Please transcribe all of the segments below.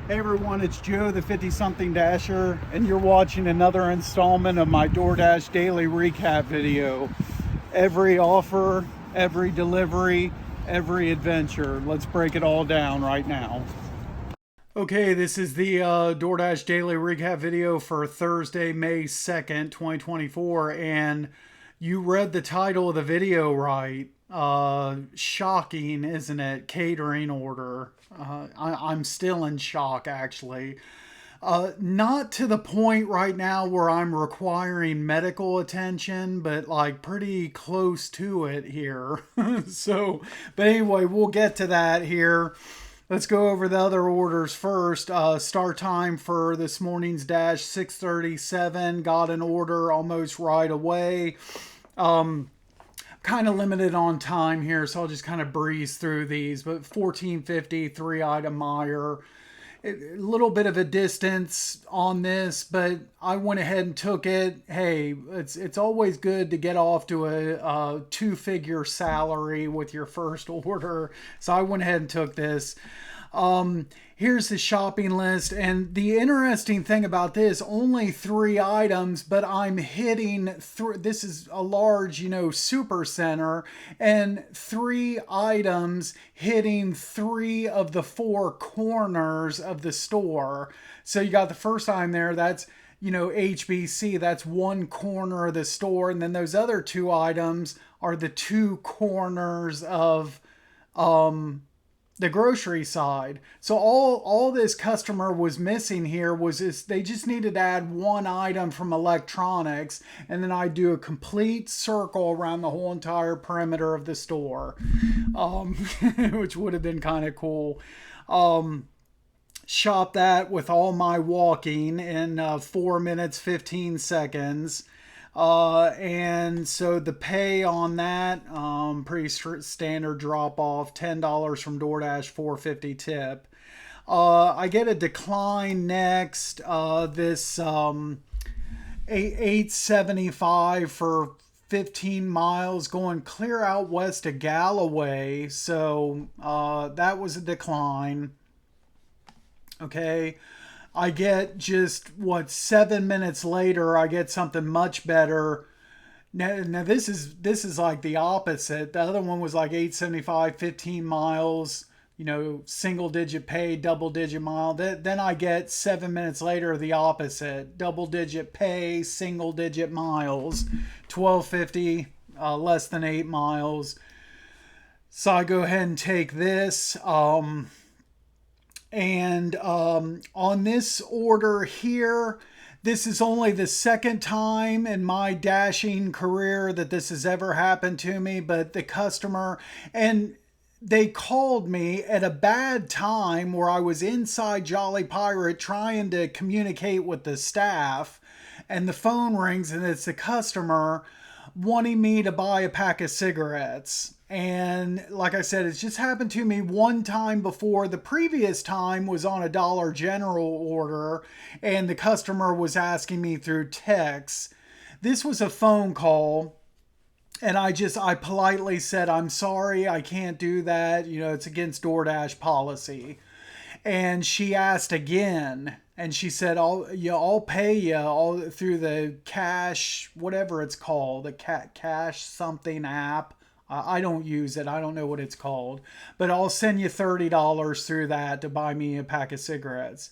Hey everyone, it's Joe, the 50-something Dasher, and you're watching another installment of my DoorDash daily recap video. Every offer, every delivery, every adventure. Let's break it all down right now. Okay, this is the DoorDash daily recap video for Thursday, May 2nd, 2024, and you read the title of the video right. Shocking, isn't it? Catering order. I'm still in shock, actually. Not to the point right now where I'm requiring medical attention, but like pretty close to it here. But anyway, we'll get to that here. Let's go over the other orders first. Start time for this morning's dash 6:37. Got an order almost right away. Kind of limited on time here, so I'll just kind of breeze through these. But 1450, 3-item Meyer. A little bit of a distance on this, but I went ahead and took it. Hey, it's always good to get off to a two-figure salary with your first order. So I went ahead and took this. Here's the shopping list, and the interesting thing about this, only 3 items, but I'm hitting this is a large, super center, and 3 items hitting 3 of the 4 corners of the store. So you got the first item there, that's HBC, that's one corner of the store, and then those other 2 items are the 2 corners of the grocery side. So all this customer was missing here was this, they just needed to add 1 item from electronics, and then I do a complete circle around the whole entire perimeter of the store, which would have been kind of cool. Shop that with all my walking in 4 minutes 15 seconds. And so the pay on that, pretty standard drop off, $10 from DoorDash, 450 tip. I get a decline next. This 875 for 15 miles going clear out west of Galloway. So that was a decline. Okay. I get just 7 minutes later, I get something much better. Now this is like the opposite. The other one was like 875, 15 miles, single digit pay, double digit mile. Then I get 7 minutes later the opposite. Double digit pay, single digit miles, 1250, less than 8 miles. So I go ahead and take this. And on this order here, this is only the second time in my dashing career that this has ever happened to me. But the customer, and they called me at a bad time where I was inside Jolly Pirate trying to communicate with the staff, and the phone rings and it's the customer wanting me to buy a pack of cigarettes. And like I said, it's just happened to me one time before. The previous time was on a Dollar General order, and the customer was asking me through text. This was a phone call, and I politely said, I'm sorry, I can't do that. It's against DoorDash policy. And she asked again, and she said, I'll pay you all through the cash, whatever it's called, the cash something app. I don't use it. I don't know what it's called, but I'll send you $30 through that to buy me a pack of cigarettes.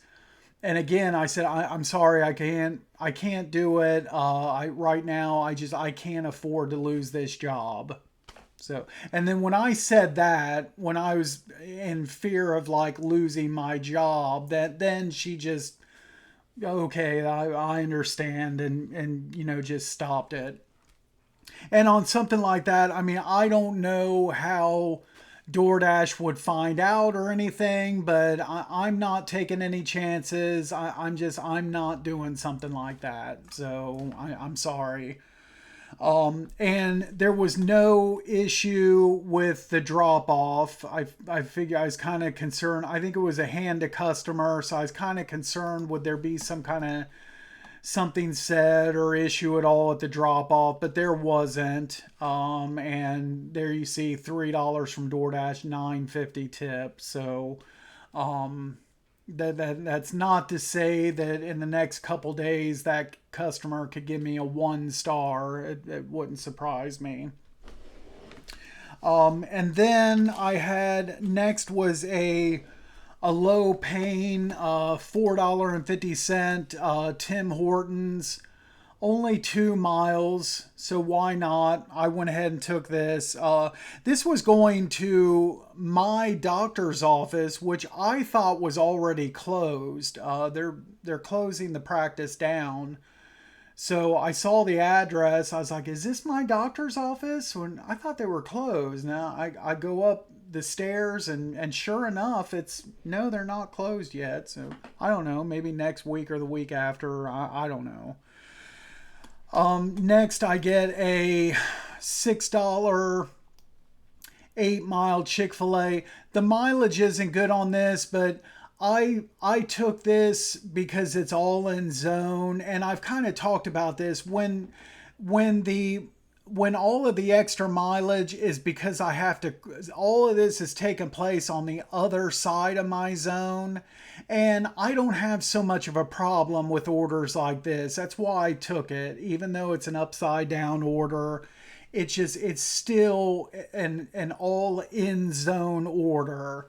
And again, I said, I'm sorry, I can't do it. Right now, I can't afford to lose this job. So, and then when I said that, when I was in fear of like losing my job, then she just, okay, I understand, and just stopped it. And on something like that, I mean, I don't know how DoorDash would find out or anything, but I'm not taking any chances. I'm not doing something like that. So I'm sorry. And there was no issue with the drop off. I figure I was kind of concerned. I think it was a hand to customer, so I was kind of concerned would there be some kind of something said or issue at all at the drop off, but there wasn't. And there you see $3 from DoorDash, 950 tip. So That's not to say that in the next couple days that customer could give me a 1 star. It wouldn't surprise me. And then I had next was a low pain $4.50 Tim Hortons, only 2 miles, so why not? I went ahead and took this. This was going to my doctor's office, which I thought was already closed. They're closing the practice down. So I saw the address. I was like, "Is this my doctor's office?" When I thought they were closed. Now I go up the stairs and sure enough, it's no, they're not closed yet. So I don't know. Maybe next week or the week after. I don't know. Next, I get a $6 8 mile Chick-fil-A. The mileage isn't good on this, but I took this because it's all in zone, and I've kind of talked about this when the when all of the extra mileage is because I have to, all of this is taking place on the other side of my zone. And I don't have so much of a problem with orders like this. That's why I took it, even though it's an upside down order. It's still an all in zone order.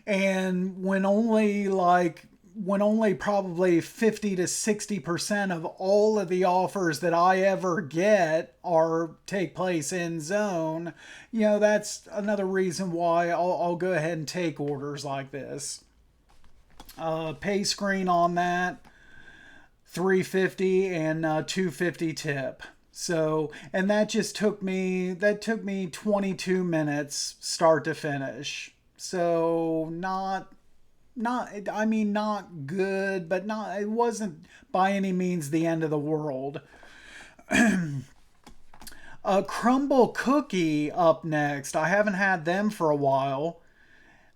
And when only probably 50 to 60% of all of the offers that I ever get are take place in zone, that's another reason why I'll go ahead and take orders like this. Pay screen on that, 350 and 250 tip. So, and that took me 22 minutes start to finish. So not good, but it wasn't by any means the end of the world. A crumble cookie up next. I haven't had them for a while.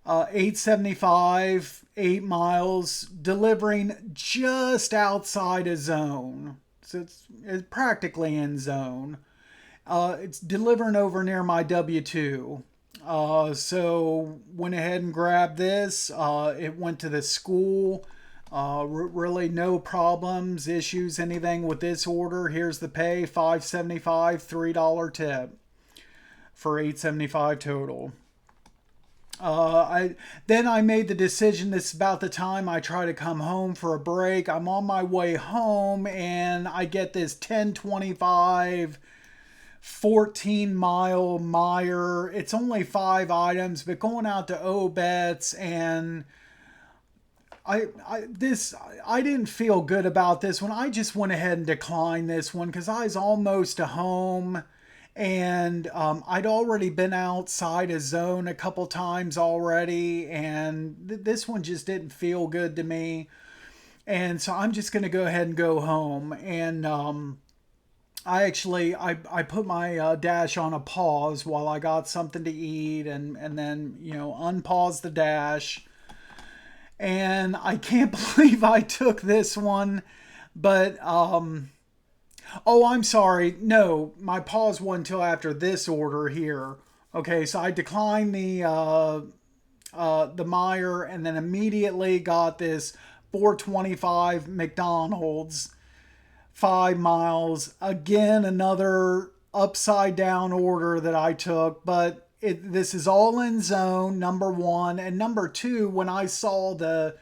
875, 8 miles, delivering just outside a zone. So it's practically in zone. It's delivering over near my W2. So went ahead and grabbed this. It went to the school. Really no problems, issues, anything with this order. Here's the pay, $5.75, $3 tip for $8.75 total. I made the decision. This is about the time I try to come home for a break. I'm on my way home and I get this 1025 14-mile Meyer. It's only 5 items, but going out to Obet's, and I didn't feel good about this one. I just went ahead and declined this one because I was almost to home. And I'd already been outside a zone a couple times already, and this one just didn't feel good to me. And so I'm just going to go ahead and go home. And I put my dash on a pause while I got something to eat, and then unpause the dash. And I can't believe I took this one, but oh, I'm sorry. No, my pause wasn't until after this order here. Okay, so I declined the Meyer and then immediately got this 425 McDonald's, 5 miles. Again, another upside down order that I took, but this is all in zone, number one. And number two, when I saw the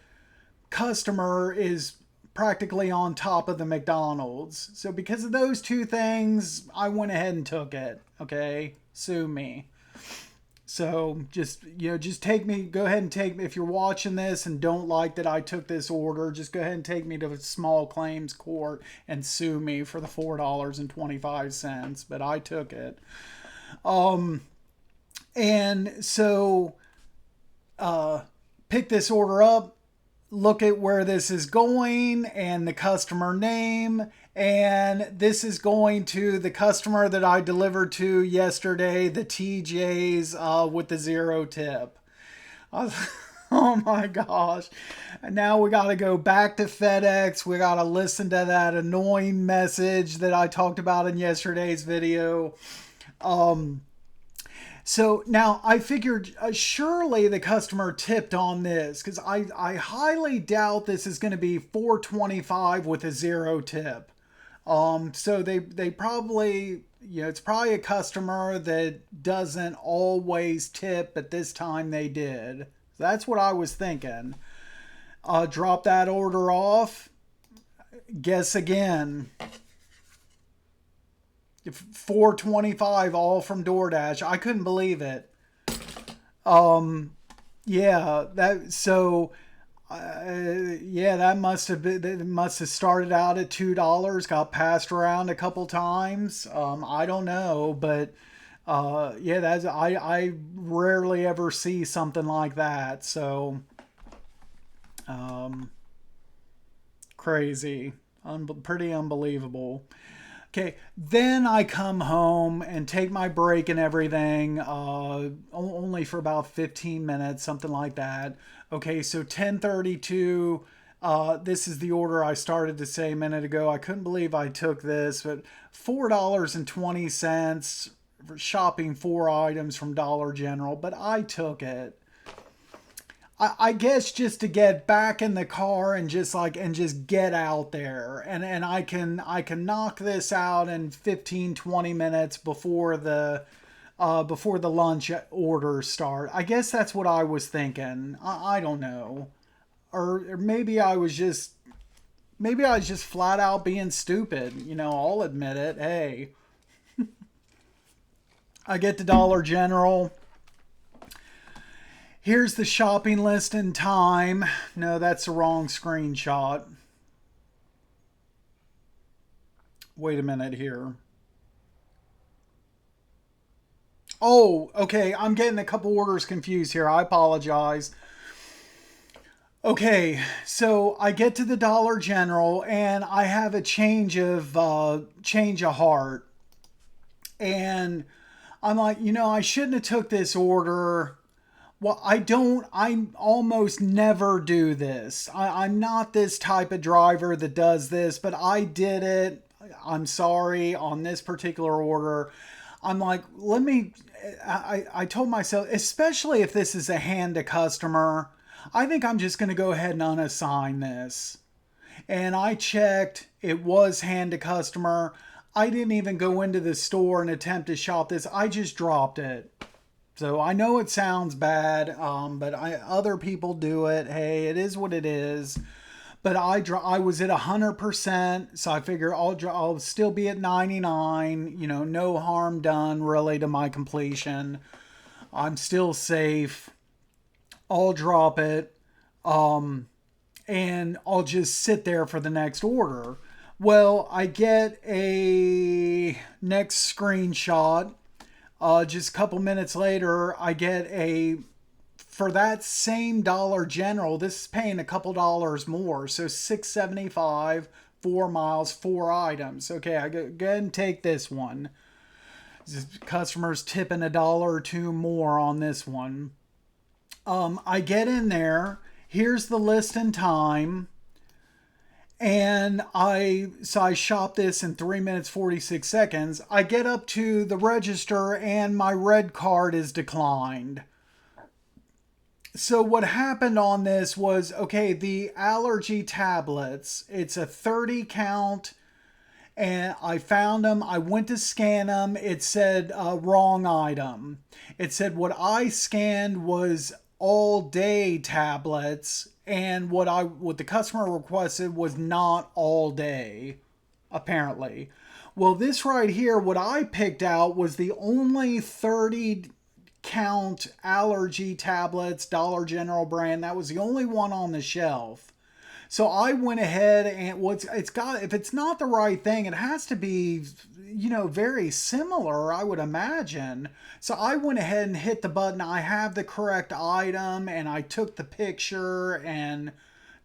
customer is practically on top of the McDonald's. So because of those two things, I went ahead and took it. Okay, sue me. So just take me, go ahead and take me, if you're watching this and don't like that I took this order, just go ahead and take me to a small claims court and sue me for the $4.25, but I took it. And so pick this order up, look at where this is going and the customer name. And this is going to the customer that I delivered to yesterday, the TJ's with the 0 tip. Oh my gosh. And now we got to go back to FedEx. We got to listen to that annoying message that I talked about in yesterday's video. So now I figured surely the customer tipped on this because I highly doubt this is going to be 425 with a zero tip. So they probably, it's probably a customer that doesn't always tip, but this time they did. That's what I was thinking. Drop that order off. Guess again. 425 all from DoorDash. I couldn't believe it. Yeah, yeah, that must have started out at $2, got passed around a couple times. I don't know, but yeah, I rarely ever see something like that. So um, crazy, pretty unbelievable. Okay, then I come home and take my break and everything, only for about 15 minutes, something like that. Okay, so 10:32. This is the order I started to say a minute ago. I couldn't believe I took this, but $4.20 for shopping 4 items from Dollar General, but I took it. I guess just to get back in the car and just get out there, and I can knock this out in 15 20 minutes before the lunch orders start. I guess that's what I was thinking. I don't know, or maybe I was just flat out being stupid. I'll admit it. Hey, I get to Dollar General. Here's the shopping list in time. No, that's the wrong screenshot. Wait a minute here. Oh, okay. I'm getting a couple orders confused here. I apologize. Okay, so I get to the Dollar General and I have a change of heart, and I'm like, I shouldn't have took this order. Well, I almost never do this. I'm not this type of driver that does this, but I did it. I'm sorry on this particular order. I'm like, I told myself, especially if this is a hand to customer, I think I'm just going to go ahead and unassign this. And I checked, it was hand to customer. I didn't even go into the store and attempt to shop this. I just dropped it. So I know it sounds bad, but other people do it. Hey, it is what it is. But I was at 100%, so I figure I'll still be at 99. No harm done really to my completion. I'm still safe. I'll drop it, and I'll just sit there for the next order. Well, I get a next screenshot. Just a couple minutes later, I get for that same Dollar General, this is paying a couple dollars more. So $6.75, 4 miles, 4 items. Okay, I go ahead and take this one. Customers tipping $1 or two more on this one. I get in there. Here's the list and time. And I shop this in 3 minutes 46 seconds. I get up to the register and my red card is declined. So what happened on this was, okay, the allergy tablets, it's a 30 count, and I found them. I went to scan them. It said wrong item. It said what I scanned was all day tablets, and what the customer requested was not all day, apparently. Well, this right here, what I picked out was the only 30 count allergy tablets, Dollar General brand. That was the only one on the shelf. So I went ahead and if it's not the right thing, it has to be, very similar, I would imagine. So I went ahead and hit the button. I have the correct item, and I took the picture and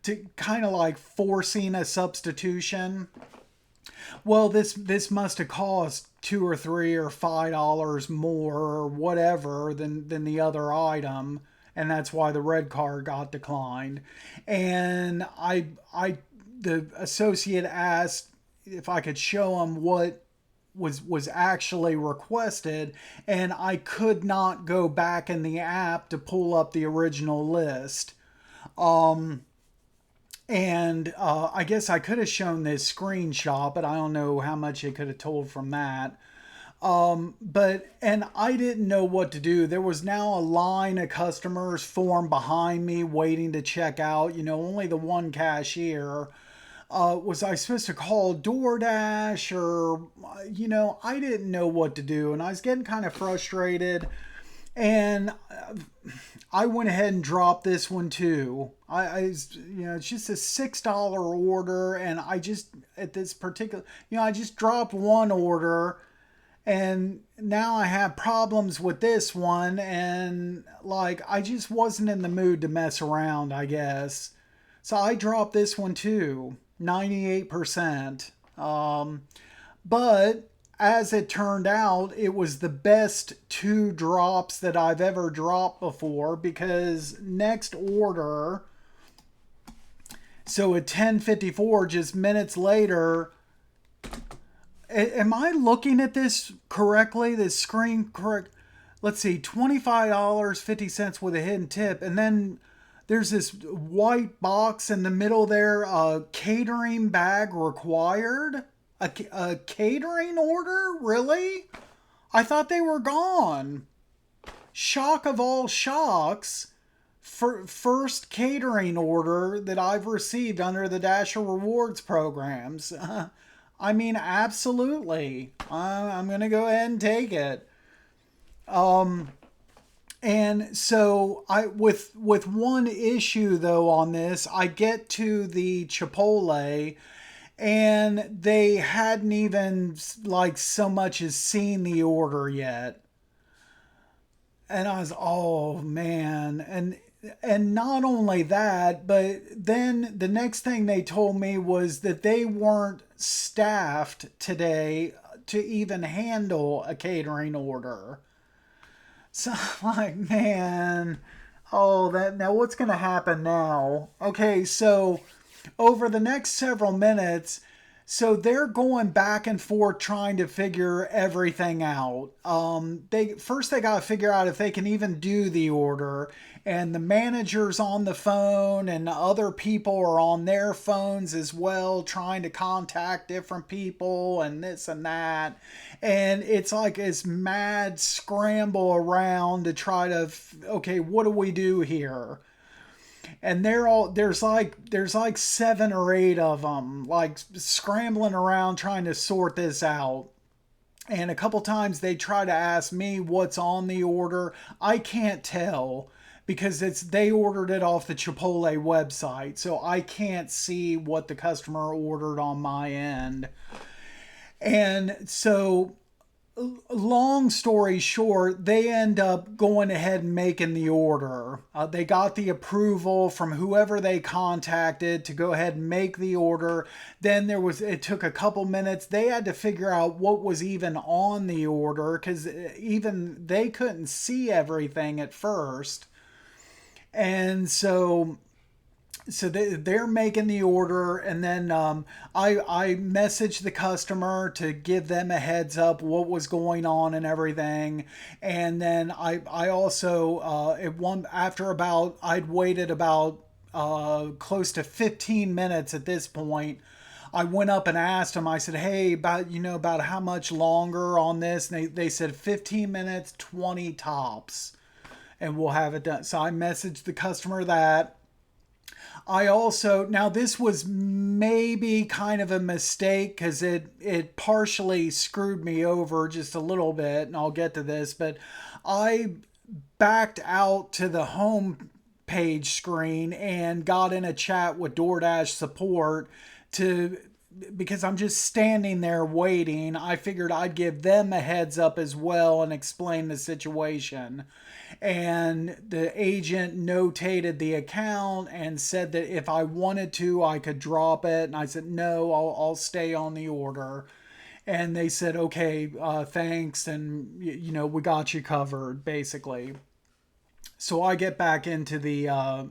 to kind of like forcing a substitution. Well, this must have cost $2 or $3 or $5 more or whatever than the other item, and that's why the red card got declined. And the associate asked if I could show him was actually requested, and I could not go back in the app to pull up the original list. And I guess I could have shown this screenshot, but I don't know how much it could have told from that. And I didn't know what to do. There was now a line of customers formed behind me waiting to check out. Only the one cashier. Was I supposed to call DoorDash or, I didn't know what to do. And I was getting kind of frustrated. And I went ahead and dropped this one too. It's just a $6 order. And I just, at this particular, I just dropped one order. And now I have problems with this one. And like, I just wasn't in the mood to mess around, I guess. So I dropped this one too. 98%. But as it turned out, it was the best two drops that I've ever dropped before, because next order, so at 10:54, just minutes later, am I looking at this correctly? This screen correct? Let's see, $25.50 with a hidden tip, and then there's this white box in the middle there, catering bag required. A catering order? Really? I thought they were gone. Shock of all shocks. First catering order that I've received under the Dasher Rewards programs. I mean, absolutely. I'm going to go ahead and take it. And so with one issue though on this, I get to the Chipotle and they hadn't even like so much as seen the order yet. And I was, oh man. And not only that, but then the next thing they told me was that they weren't staffed today to even handle a catering order. So I'm like, man, now what's going to happen now? Okay, so over the next several minutes, so they're going back and forth trying to figure everything out. They got to figure out if they can even do the order, and the manager's on the phone, and the other people are on their phones as well, trying to contact different people and this and that. And it's like this mad scramble around to try to, okay, what do we do here? And there's like 7 or 8 of them, like scrambling around trying to sort this out. And a couple times they try to ask me what's on the order. I can't tell because they ordered it off the Chipotle website, so I can't see what the customer ordered on my end. And so, long story short, they end up going ahead and making the order. They got the approval from whoever they contacted to go ahead and make the order. Then it took a couple minutes. They had to figure out what was even on the order because even they couldn't see everything at first. And so they're making the order, and then I messaged the customer to give them a heads up what was going on and everything. And then I also I'd waited about close to 15 minutes at this point. I went up and asked them. I said, "Hey, about how much longer on this?" And they said 15 minutes, 20 tops, and we'll have it done. So I messaged the customer that. Now this was maybe kind of a mistake because it partially screwed me over just a little bit, and I'll get to this, but I backed out to the home page screen and got in a chat with DoorDash support because I'm just standing there waiting. I figured I'd give them a heads up as well and explain the situation. And the agent notated the account and said that if I wanted to, I could drop it. And I said, no, I'll stay on the order. And they said, okay, thanks. And, we got you covered, basically. So I get back into the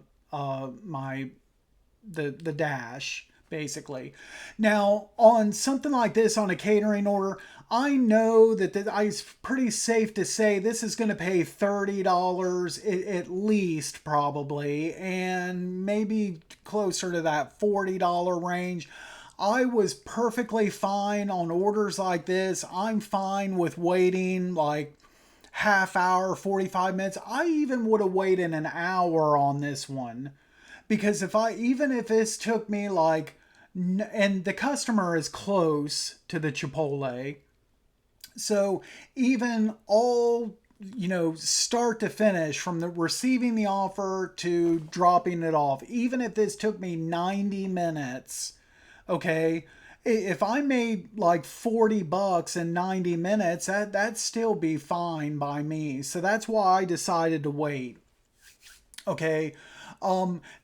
Dash, basically. Now, on something like this, on a catering order, I know that it's pretty safe to say this is going to pay $30 at least, probably, and maybe closer to that $40 range. I was perfectly fine on orders like this. I'm fine with waiting like half hour, 45 minutes. I even would have waited an hour on this one, because even if this took me like, and the customer is close to the Chipotle, so even all, start to finish, from the receiving the offer to dropping it off, even if this took me 90 minutes, okay, if I made like $40 in 90 minutes, that'd still be fine by me. So that's why I decided to wait. Okay.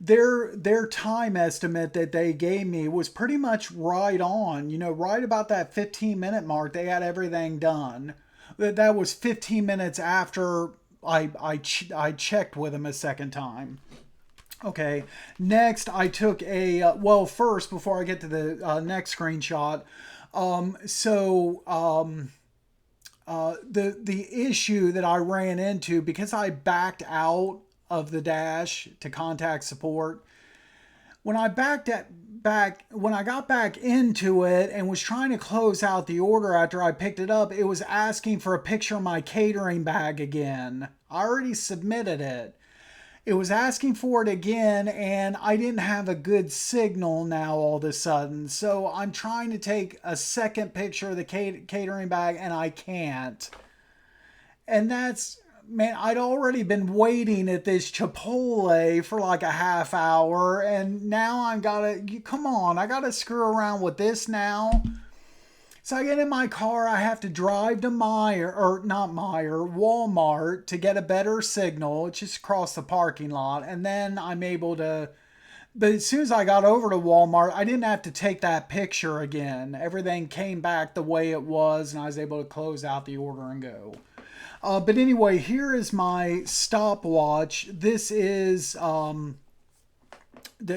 Their time estimate that they gave me was pretty much right on, right about that 15-minute mark. They had everything done. That was 15 minutes after I checked with them a second time. Okay, next I took well, first, before I get to the next screenshot, the issue that I ran into, because I backed out of the dash to contact support, when I when I got back into it and was trying to close out the order after I picked it up, it was asking for a picture of my catering bag again. I already submitted it. It was asking for it again, and I didn't have a good signal now all of a sudden. So I'm trying to take a second picture of the catering bag, and I can't. And that's, man, I'd already been waiting at this Chipotle for like a half hour, and now I gotta screw around with this now. So I get in my car, I have to drive to Walmart to get a better signal. It's just across the parking lot. And then I'm able to, but as soon as I got over to Walmart, I didn't have to take that picture again. Everything came back the way it was, and I was able to close out the order and go. But anyway, here is my stopwatch. This is,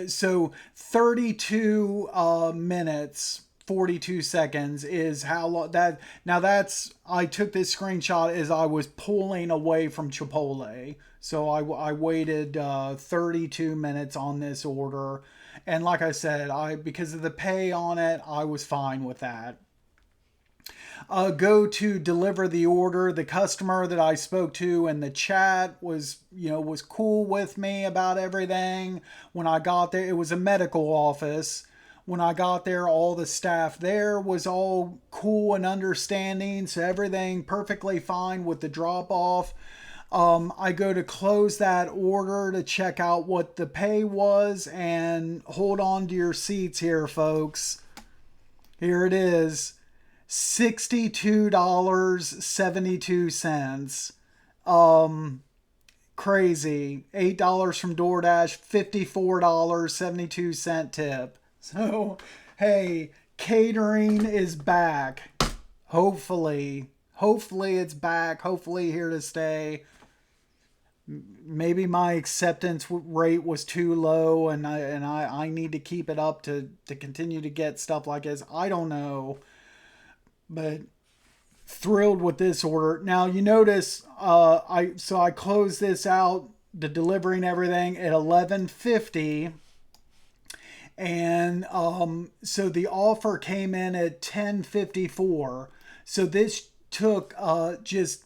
so 32 minutes 42 seconds is how long that. Now that's, I took this screenshot as I was pulling away from Chipotle. So I waited 32 minutes on this order. And like I said, because of the pay on it, I was fine with that. Go to deliver the order. The customer that I spoke to in the chat was cool with me about everything. When I got there, it was a medical office. When I got there, all the staff there was all cool and understanding, so everything perfectly fine with the drop off. I go to close that order to check out what the pay was, and hold on to your seats here, folks. Here it is, $62.72. Crazy. $8 from DoorDash, $54.72 tip. So, hey, catering is back. Hopefully it's back. Hopefully here to stay. Maybe my acceptance rate was too low, and I need to keep it up to continue to get stuff like this. I don't know, but thrilled with this order. Now you notice I closed this out, the delivery and everything, at 11:50. And so the offer came in at 10:54. So this took just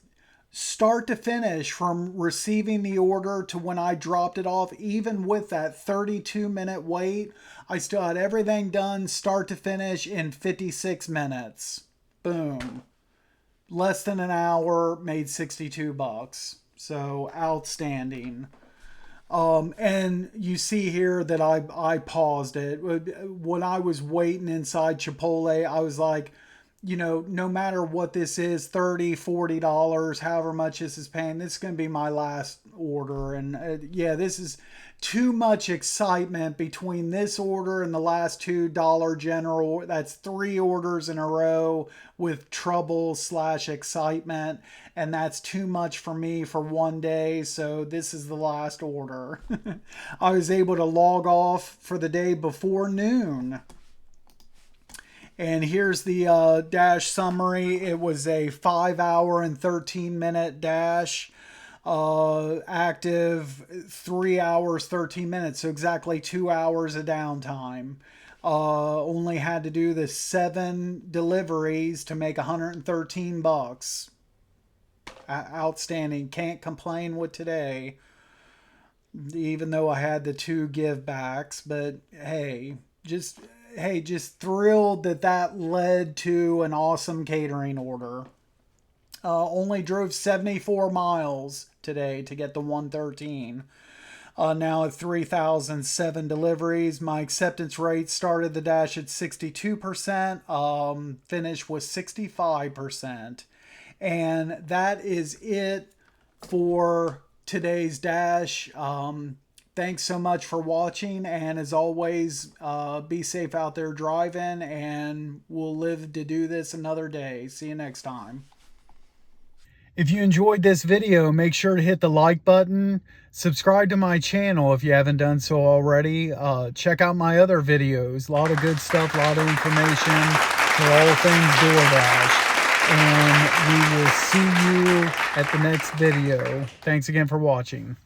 start to finish, from receiving the order to when I dropped it off. Even with that 32-minute wait, I still had everything done start to finish in 56 minutes. Boom. Less than an hour, made $62. So outstanding. And you see here that I paused it. When I was waiting inside Chipotle, I was like, no matter what this is, $30, $40, however much this is paying, this is going to be my last order. And yeah, this is too much excitement between this order and the last two Dollar General. That's 3 orders in a row with trouble / excitement, and that's too much for me for one day. So this is the last order. I was able to log off for the day before noon. And here's the dash summary. It was a 5-hour and 13-minute dash. Active 3 hours 13 minutes, so exactly 2 hours of downtime. Only had to do the 7 deliveries to make $113. Outstanding. Can't complain with today, even though I had the 2 give backs. But hey, just thrilled that led to an awesome catering order. Only drove 74 miles today to get the 113. Now at 3,007 deliveries. My acceptance rate started the dash at 62%, finished with 65%. And that is it for today's dash. Thanks so much for watching, and as always, be safe out there driving, and we'll live to do this another day. See you next time. If you enjoyed this video, make sure to hit the like button. Subscribe to my channel if you haven't done so already. Check out my other videos. A lot of good stuff, a lot of information for all things DoorDash. And we will see you at the next video. Thanks again for watching.